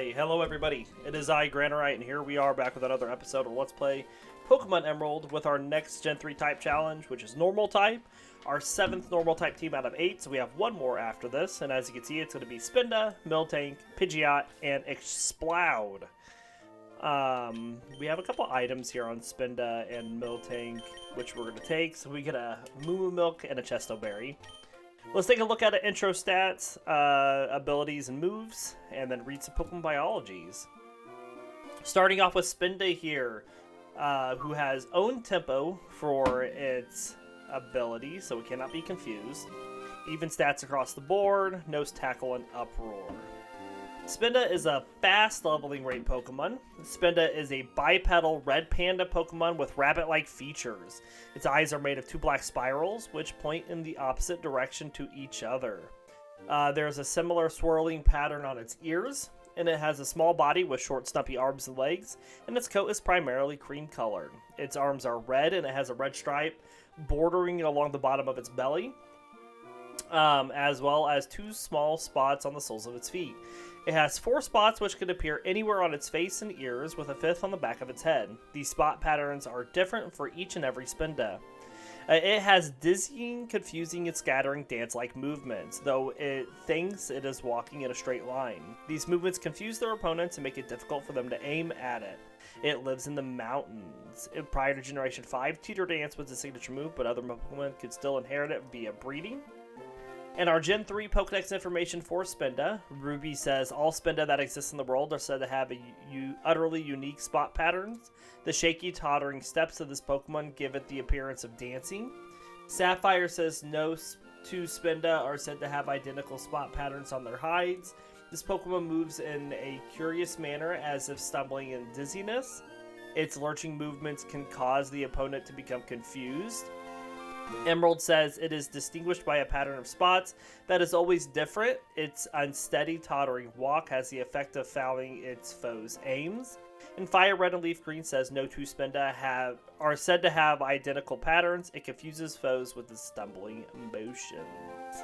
Hi, hello everybody. It is I, Granorite, and here we are back with another episode of Let's Play Pokemon Emerald with our next Gen 3 type challenge, which is Normal type. Our 7th Normal type team out of 8, so we have one more after this, and as you can see, it's going to be Spinda, Miltank, Pidgey, and Exploud. We have a couple items here on Spinda and Miltank, which we're going to take. So we get a Moo Milk and a Chesto Berry. Let's take a look at the intro stats, abilities, and moves, and then read some Pokemon biologies. Starting off with Spinda here, who has own tempo for its ability, so it cannot be confused. Even stats across the board, nose tackle, and uproar. Spinda is a fast leveling rate Pokemon. Spinda is a bipedal red panda Pokemon with rabbit-like features. Its eyes are made of two black spirals, which point in the opposite direction to each other. There's a similar swirling pattern on its ears, and it has a small body with short stumpy arms and legs, and its coat is primarily cream colored. Its arms are red, and it has a red stripe bordering along the bottom of its belly, as well as two small spots on the soles of its feet. It has 4 spots which can appear anywhere on its face and ears, with a 5th on the back of its head. These spot patterns are different for each and every Spinda. It has dizzying, confusing, and scattering dance-like movements, though it thinks it is walking in a straight line. These movements confuse their opponents and make it difficult for them to aim at it. It lives in the mountains. Prior to Generation 5, Teeter Dance was a signature move, but other Pokemon could still inherit it via breeding. And our Gen 3 Pokedex information for Spinda, Ruby says all Spinda that exist in the world are said to have utterly unique spot patterns. The shaky, tottering steps of this Pokemon give it the appearance of dancing. Sapphire says no 2 Spinda are said to have identical spot patterns on their hides. This Pokemon moves in a curious manner, as if stumbling in dizziness. Its lurching movements can cause the opponent to become confused. Emerald says it is distinguished by a pattern of spots that is always different. Its unsteady, tottering walk has the effect of fouling its foes' aims. And Fire Red and Leaf Green says no 2 Spinda are said to have identical patterns. It confuses foes with its stumbling motions.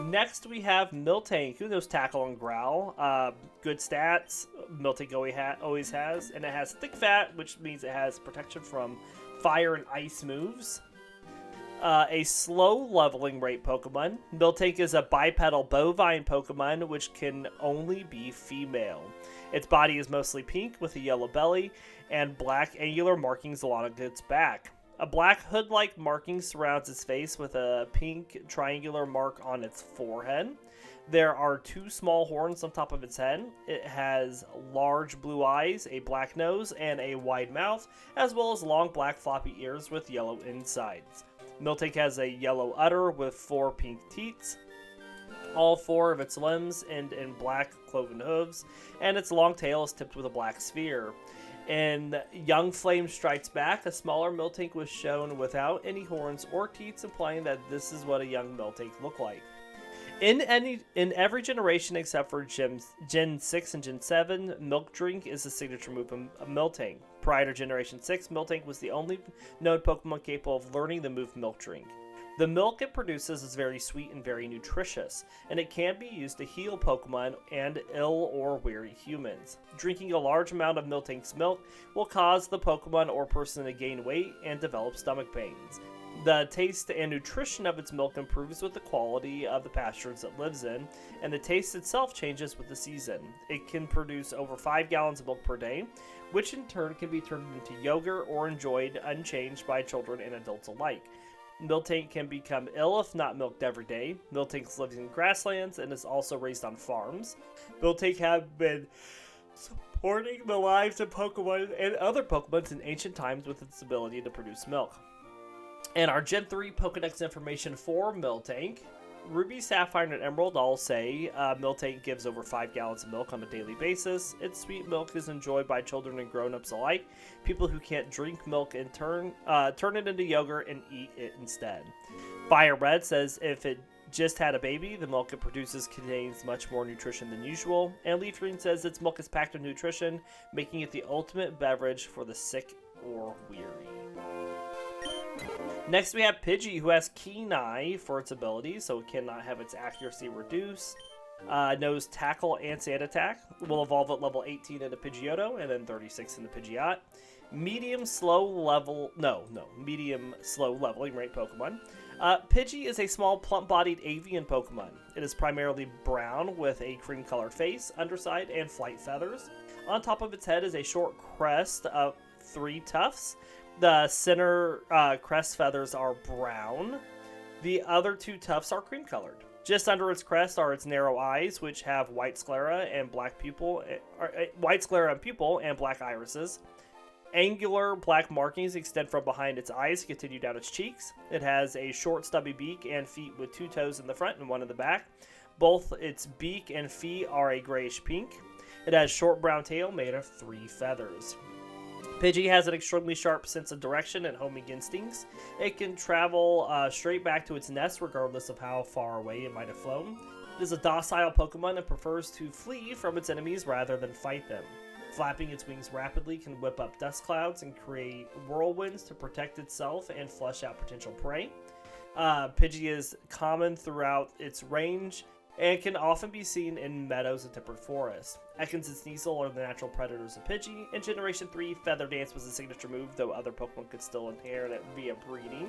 Next, we have Miltank, who knows Tackle and Growl. Good stats, Miltank always has. And it has Thick Fat, which means it has protection from fire and ice moves. A slow leveling rate Pokemon. Miltank is a bipedal bovine Pokemon which can only be female. Its body is mostly pink with a yellow belly and black angular markings along its back. A black hood-like marking surrounds its face with a pink triangular mark on its forehead. There are 2 small horns on top of its head. It has large blue eyes, a black nose, and a wide mouth, as well as long black floppy ears with yellow insides. Miltank has a yellow udder with 4 pink teats. All 4 of its limbs end in black cloven hooves, and its long tail is tipped with a black sphere. In Young Flame Strikes Back, a smaller Miltank was shown without any horns or teats, implying that this is what a young Miltank looked like. In every generation except for Gen 6 and Gen 7, Milk Drink is the signature move of Miltank. Prior to Generation 6, Miltank was the only known Pokemon capable of learning the move Milk Drink. The milk it produces is very sweet and very nutritious, and it can be used to heal Pokemon and ill or weary humans. Drinking a large amount of Miltank's milk will cause the Pokemon or person to gain weight and develop stomach pains. The taste and nutrition of its milk improves with the quality of the pastures it lives in, and the taste itself changes with the season. It can produce over 5 gallons of milk per day, which in turn can be turned into yogurt or enjoyed unchanged by children and adults alike. Miltank can become ill if not milked every day. Miltank lives in grasslands and is also raised on farms. Miltank have been supporting the lives of Pokemon and other Pokemon in ancient times with its ability to produce milk. And our Gen 3 Pokedex information for Miltank. Ruby, Sapphire, and Emerald all say Miltank gives over 5 gallons of milk on a daily basis. Its sweet milk is enjoyed by children and grown-ups alike. People who can't drink milk in turn it into yogurt and eat it instead. Fire Red says if it just had a baby, the milk it produces contains much more nutrition than usual. And Leaf Green says its milk is packed with nutrition, making it the ultimate beverage for the sick or weary. Next we have Pidgey, who has Keen Eye for its abilities, so it cannot have its accuracy reduced. Knows Tackle and Sand Attack. Will evolve at level 18 into Pidgeotto and then 36 into Pidgeot. Medium slow leveling rate Pokemon. Pidgey is a small plump-bodied avian Pokemon. It is primarily brown with a cream-colored face, underside, and flight feathers. On top of its head is a short crest of 3 tufts. The center crest feathers are brown. The other 2 tufts are cream-colored. Just under its crest are its narrow eyes, which have white sclera and pupil and black irises. Angular black markings extend from behind its eyes and continue down its cheeks. It has a short stubby beak and feet with 2 toes in the front and 1 in the back. Both its beak and feet are a grayish pink. It has short brown tail made of 3 feathers. Pidgey has an extremely sharp sense of direction and homing instincts. It can travel straight back to its nest regardless of how far away it might have flown. It is a docile Pokemon and prefers to flee from its enemies rather than fight them. Flapping its wings rapidly can whip up dust clouds and create whirlwinds to protect itself and flush out potential prey. Pidgey is common throughout its range and can often be seen in meadows and temperate forests. Ekans and Sneasel are the natural predators of Pidgey. In Generation 3, Feather Dance was a signature move, though other Pokemon could still inherit it via breeding.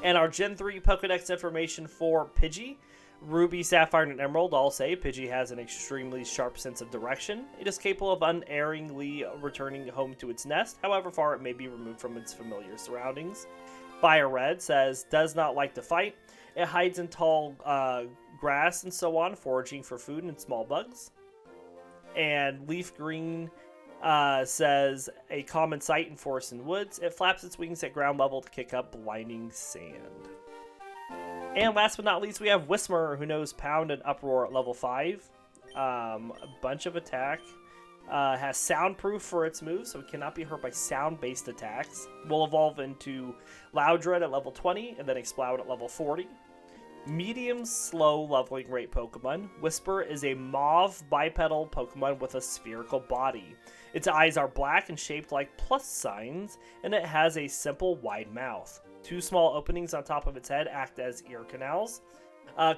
And our Gen 3 Pokedex information for Pidgey. Ruby, Sapphire, and Emerald all say Pidgey has an extremely sharp sense of direction. It is capable of unerringly returning home to its nest, however far it may be removed from its familiar surroundings. Fire Red says, does not like to fight. It hides in tall grass and so on, foraging for food and small bugs. And Leaf Green says, a common sight in forests and woods. It flaps its wings at ground level to kick up blinding sand. And last but not least, we have Whismur, who knows Pound and Uproar at level 5. A bunch of attack. Has soundproof for its moves, so it cannot be hurt by sound-based attacks. Will evolve into Loudred at level 20, and then Exploud at level 40. Medium slow leveling rate Pokemon. Whisper is a mauve bipedal Pokemon with a spherical body. Its eyes are black and shaped like plus signs, and it has a simple wide mouth. 2 small openings on top of its head act as ear canals.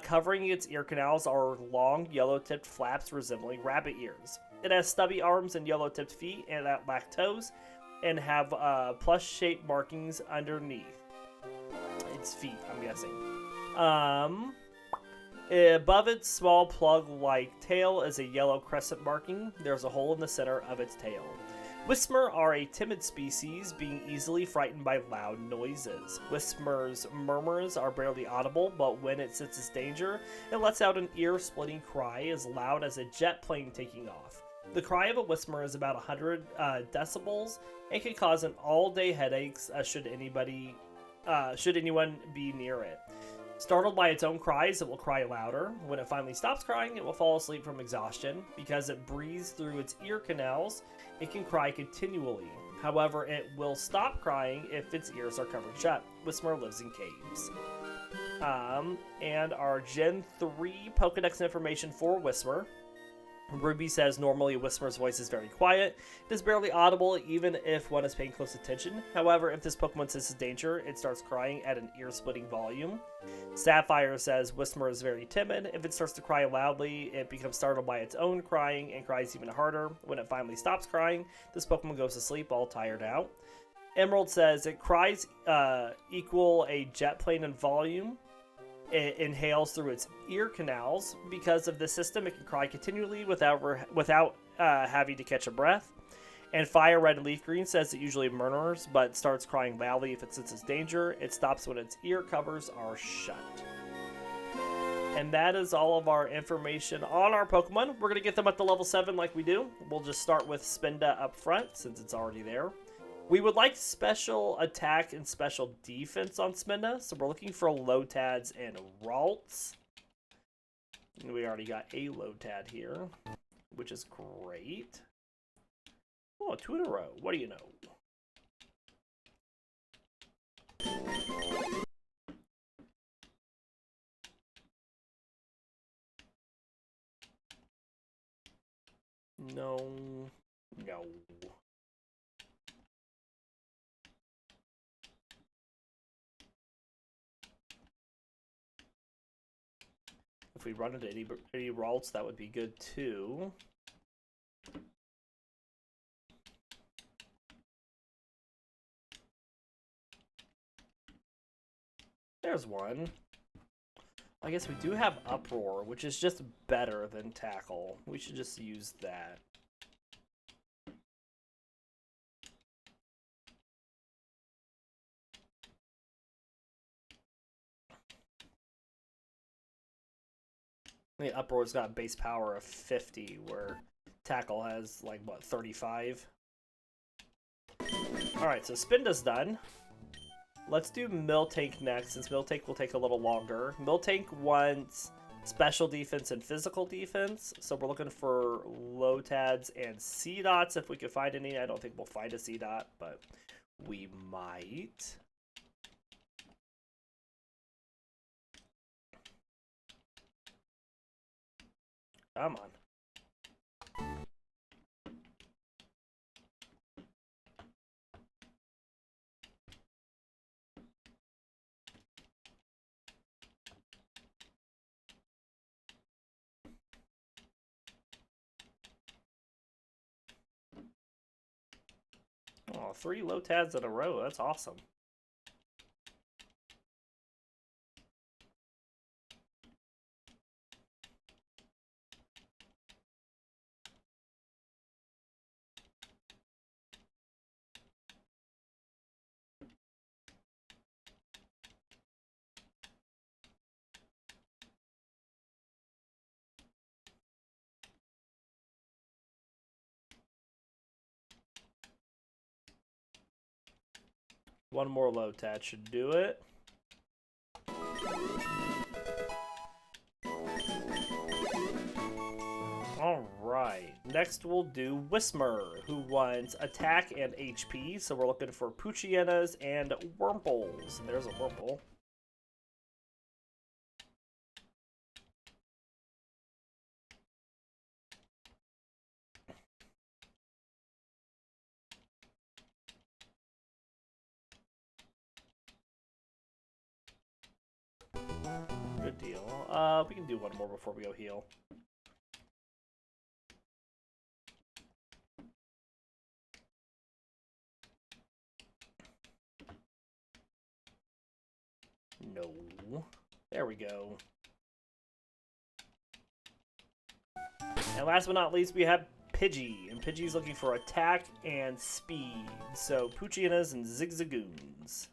Covering its ear canals are long yellow-tipped flaps resembling rabbit ears. It has stubby arms and yellow-tipped feet and black toes, and have plus-shaped markings underneath its feet, I'm guessing. Above its small plug-like tail is a yellow crescent marking. There's a hole in the center of its tail. Whismur are a timid species, being easily frightened by loud noises. Whismur's murmurs are barely audible, but when it senses danger, it lets out an ear-splitting cry as loud as a jet plane taking off. The cry of a Whismur is about 100 decibels and can cause an all-day headaches should anyone be near it. Startled by its own cries, it will cry louder. When it finally stops crying, it will fall asleep from exhaustion. Because it breathes through its ear canals, it can cry continually. However, it will stop crying if its ears are covered shut. Whismur lives in caves. And our Gen 3 Pokedex information for Whismur. Ruby says normally Whismur's voice is very quiet. It is barely audible even if one is paying close attention. However, if this Pokemon senses danger, it starts crying at an ear-splitting volume. Sapphire says Whismur is very timid. If it starts to cry loudly, it becomes startled by its own crying and cries even harder. When it finally stops crying, this Pokemon goes to sleep all tired out. Emerald says it cries equal a jet plane in volume. It inhales through its ear canals. Because of this system, it can cry continually without having to catch a breath. And Fire Red and Leaf Green says it usually murmurs, but starts crying loudly if it senses danger. It stops when its ear covers are shut. And that is all of our information on our Pokemon. We're going to get them up to level 7 like we do. We'll just start with Spinda up front, since it's already there. We would like special attack and special defense on Spinda, so we're looking for Lotads and Ralts. We already got a Lotad here, which is great. Oh, 2 in a row. What do you know? No. No. if we run into any Ralts, that would be good too. There's one. I guess we do have Uproar, which is just better than Tackle. We should just use that. The Uproar's got base power of 50, where Tackle has, like, what, 35? Alright, so Spinda's done. Let's do Miltank next, since Miltank will take a little longer. Miltank wants special defense and physical defense, so we're looking for Lotads and C-Dots if we could find any. I don't think we'll find a C-Dot, but we might. Come on. Oh, 3 Lotads in a row. That's awesome. One more Lotad should do it. Alright, next we'll do Whismur, who wants attack and HP, so we're looking for Poochyenas and Wurmples. And there's a Wurmple. Good deal. We can do one more before we go heal. No. There we go. And last but not least, we have Pidgey. And Pidgey's looking for attack and speed. So, Poochyenas and Zigzagoons.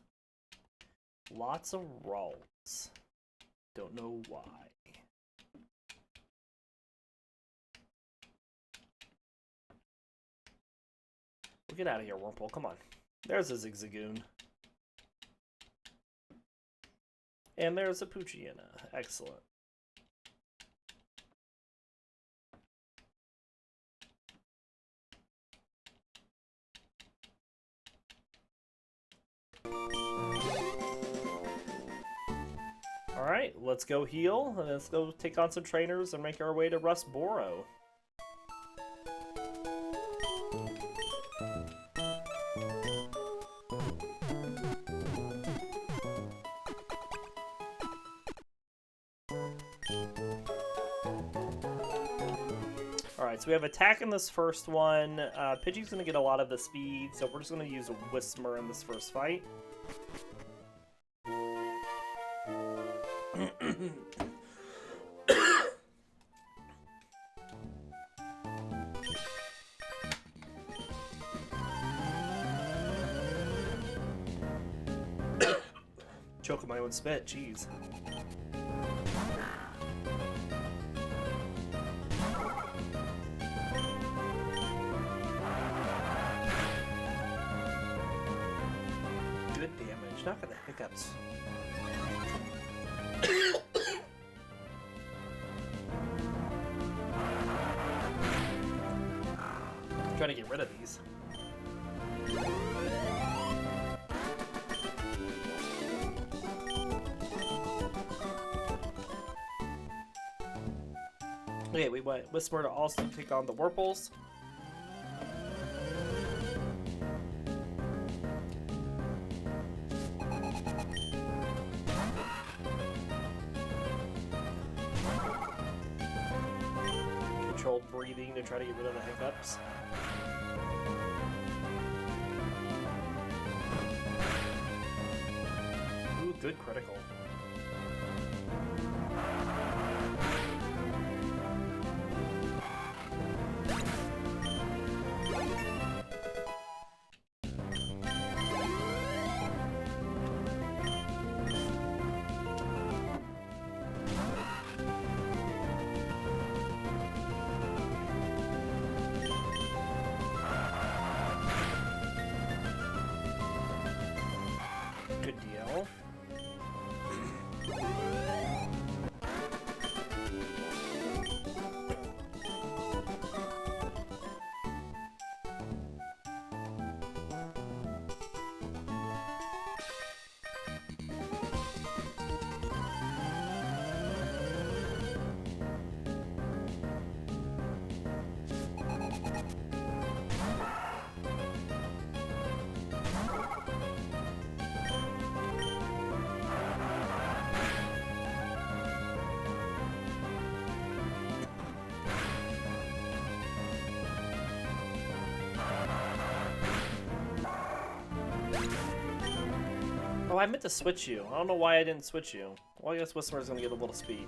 Lots of Ralts. Don't know why. We'll get out of here, Wurmple. Come on. There's a Zigzagoon. And there's a Poochyenna. Excellent. Alright, let's go heal, and let's go take on some trainers and make our way to Rustboro. Alright, so we have attack in this first one. Pidgey's going to get a lot of the speed, so we're just going to use a Whismur in this first fight. Choking my own spit, jeez. Good damage, not gonna hiccups. I'm trying to get rid of these. Okay, we went Whismur to also take on the Wurmples. breathing to try to get rid of the hiccups. Ooh, good critical. Good deal. Oh, I meant to switch you. I don't know why I didn't switch you. Well, I guess Whismur's gonna get a little speed.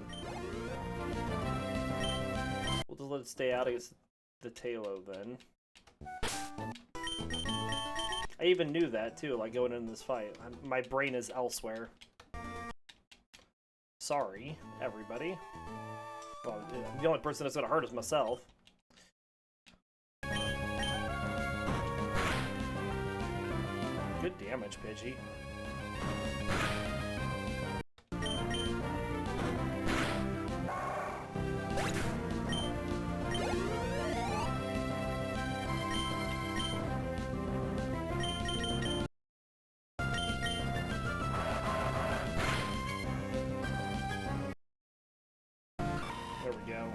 We'll just let it stay out against the Tailo then. I even knew that too, like going into this fight. My brain is elsewhere. Sorry, everybody. Well, the only person that's gonna hurt is myself. Good damage, Pidgey. There we go.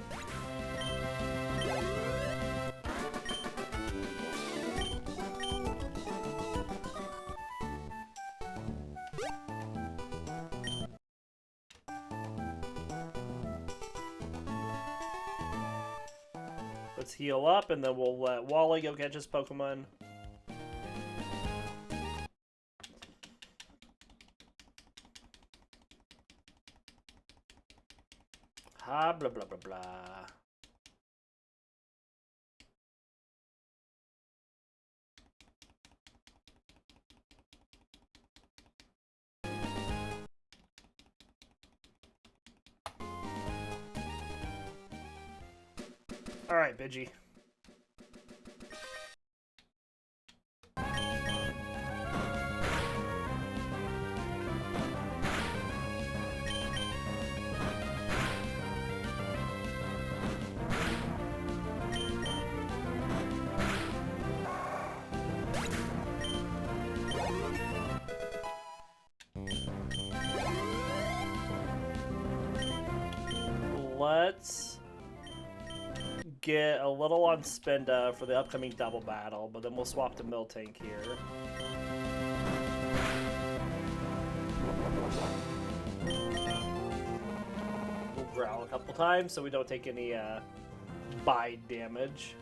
Let's heal up, and then we'll let Wally go catch his Pokemon. Ha, blah, blah, blah, blah. Alright, Pidgey. Let's get a little on Spinda for the upcoming double battle, but then we'll swap to Miltank here. We'll growl a couple times so we don't take any bide damage.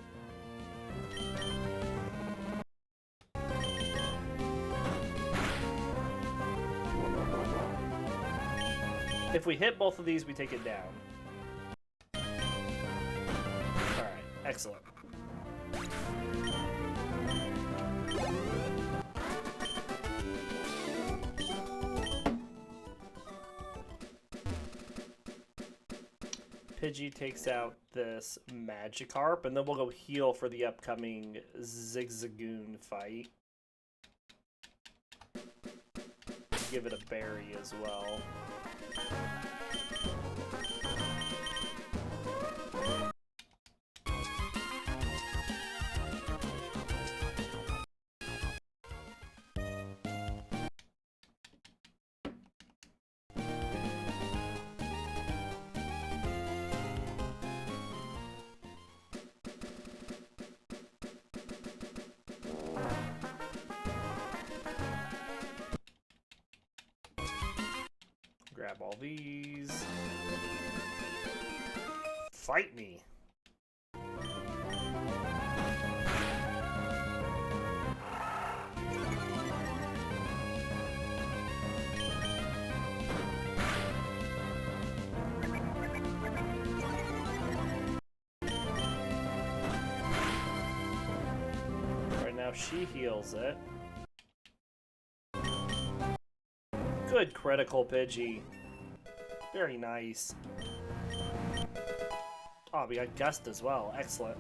If we hit both of these, we take it down. Alright, excellent. Pidgey takes out this Magikarp, and then we'll go heal for the upcoming Zigzagoon fight. Give it a berry as well. Grab all these. Fight me. now she heals it. Good critical, Pidgey. Very nice. Oh, we got Gust as well. Excellent.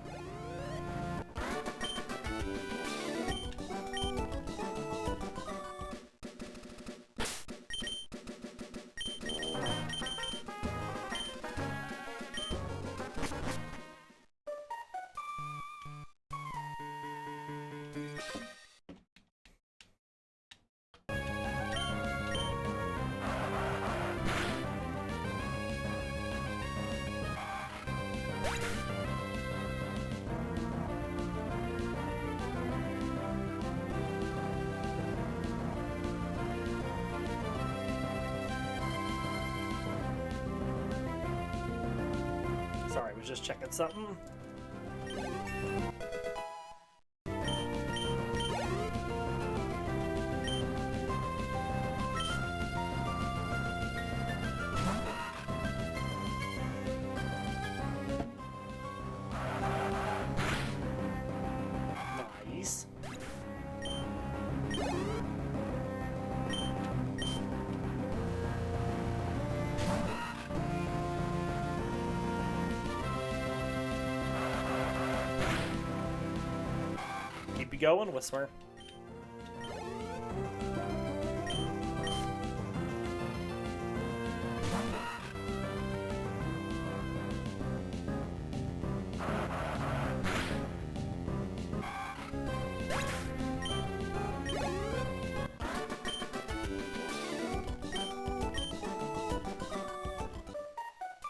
Sorry, I was just checking something. Nice. Keep you going, Whismur.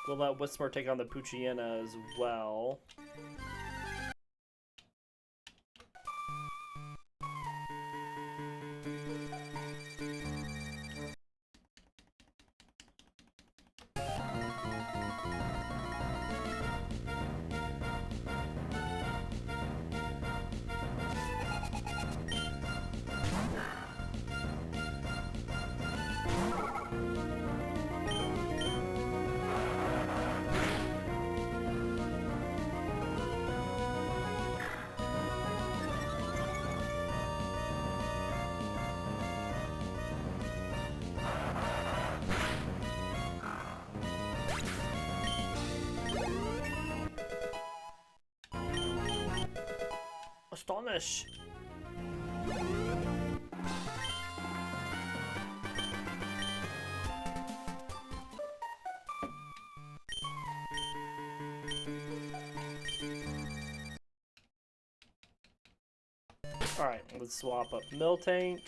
We'll let Whismur take on the Poochyena as well. Astonish! Alright, let's swap up Miltank.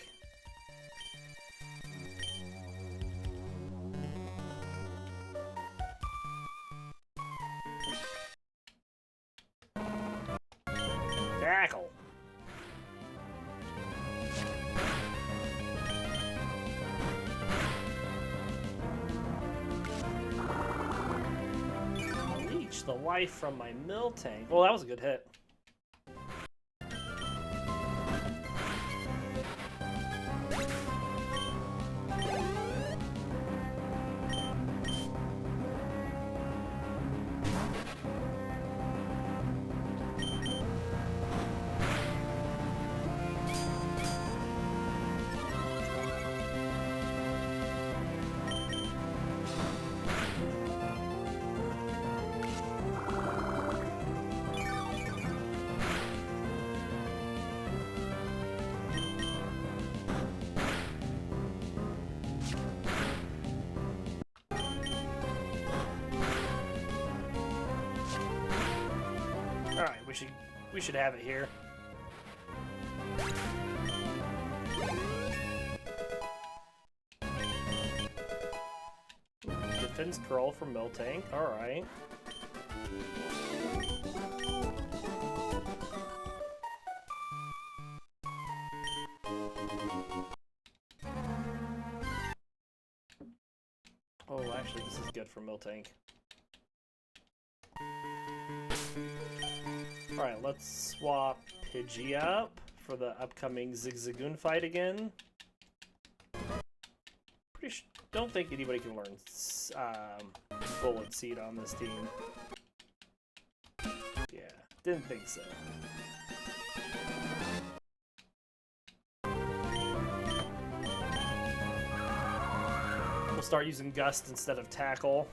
Tackle! Leech the life from my Miltank. Oh, that was a good hit. Alright, we should have it here. Defense curl from Miltank, alright. Oh, actually, this is good for Miltank. Alright, let's swap Pidgey up for the upcoming Zigzagoon fight again. Don't think anybody can learn Bullet Seed on this team. Yeah, didn't think so. We'll start using Gust instead of Tackle.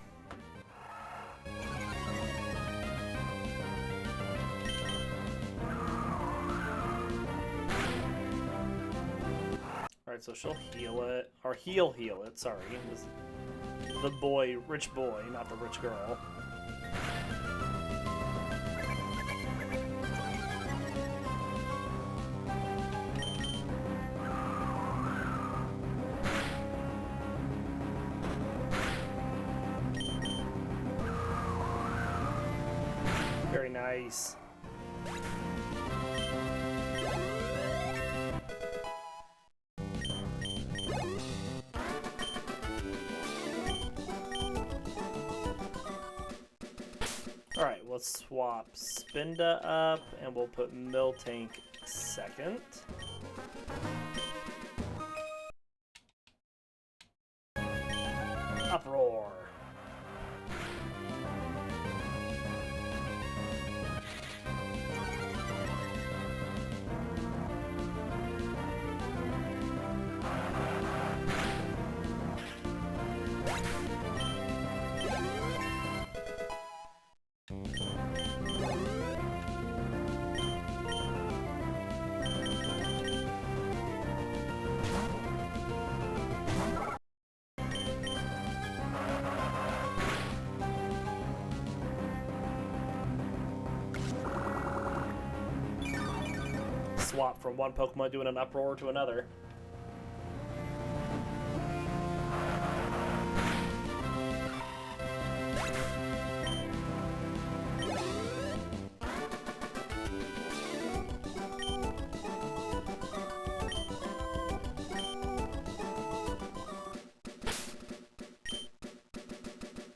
Alright, so she'll heal it. Or heal it, sorry. It was the boy, rich boy, not the rich girl. Very nice. Alright, let's swap Spinda up, and we'll put Miltank second. Uproar. Swap from one Pokemon doing an uproar to another.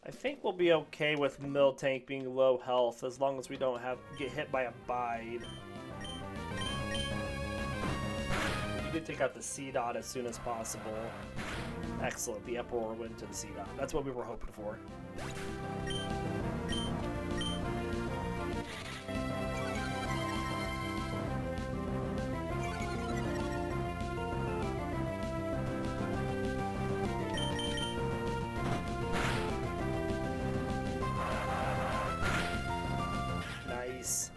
I think we'll be okay with Miltank being low health as long as we don't get hit by a Bide. You can take out the C-Dot as soon as possible. Excellent, the Uproar went to the C-Dot. That's what we were hoping for. Nice.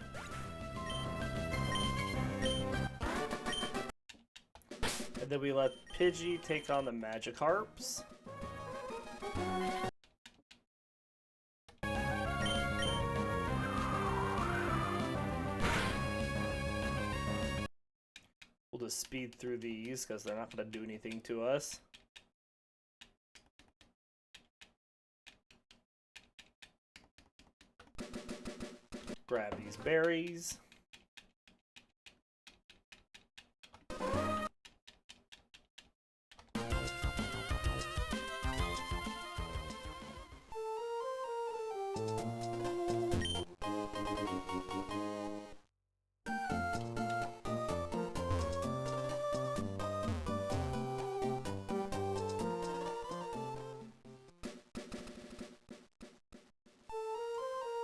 And then we let Pidgey take on the Magikarps. We'll just speed through these because they're not going to do anything to us. Grab these berries.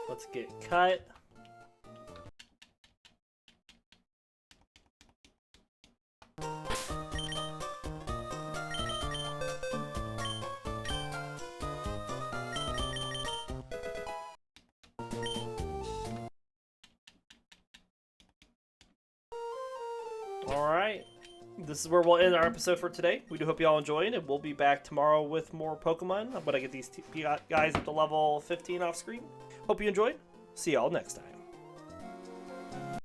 Let's get cut. Alright, this is where we'll end our episode for today. We do hope you all enjoyed, and we'll be back tomorrow with more Pokemon. I'm going to get these guys up to level 15 off screen. Hope you enjoyed. See y'all next time.